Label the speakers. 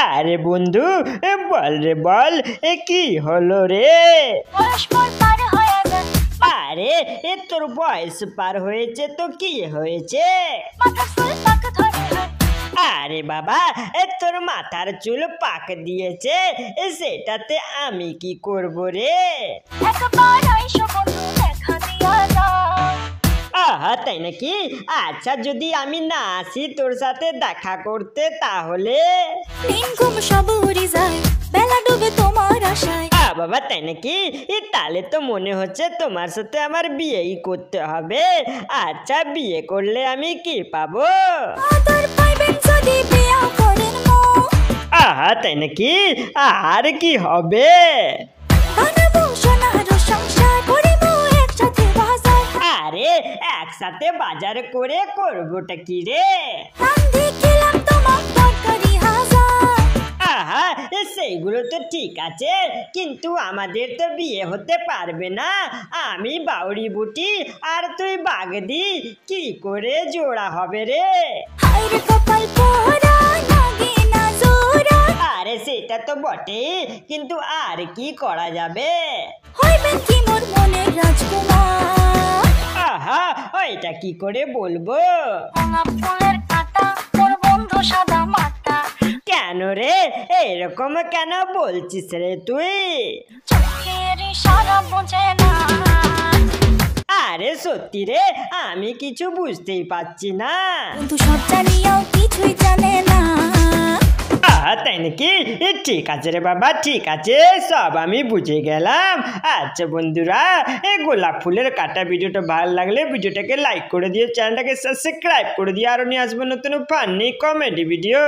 Speaker 1: আরে বন্ধু বল রে বল, কি হলো রে? আরে তোর বয়স পার হয়েছে তো কি হয়েছে? আরে বাবা তোর মাথার চুল পাক দিয়েছে, সেটাতে আমি কি করব রে? আহা তাই নাকি? আচ্ছা যদি আমি না আসি তোর সাথে দেখা করতে তাহলে? বাবা তাই নাকি? তাহলে তো মনে হচ্ছে তোমার সাথে আমার বিয়েই করতে হবে। আচ্ছা বিয়ে করলে আমি কি পাবো? আহা তাই নাকি? আর কি হবে? আরে একসাথে বাজার করে করবোটা কি রে? আহা সেইগুলো তো ঠিক আছে, কিন্তু আমাদের তো বিয়ে হতে পারবে না। আমি বাউরি বুটি আর তুই বাগদি, কি করে জোড়া হবে রে? আরে সেটা তো বটেই, কিন্তু আর কি করা যাবে? আহা ওইটা কি করে বলবো? কেন রে এরকম কেন বলছিস রে তুই? আরে সত্যি রে আমি কিছু বুঝতেই পারছি না। তাই নাকি? ঠিক আছে রে বাবা, ঠিক আছে, সব আমি বুঝে গেলাম। আচ্ছা বন্ধুরা, এই গোলাপ ফুলের কাটা ভিডিওটা ভালো লাগলে ভিডিওটাকে লাইক করে দিও, চ্যানেলটাকে সাবস্ক্রাইব করে দিও, আরো নিয়ে আসবো নতুন ফানি কমেডি ভিডিও।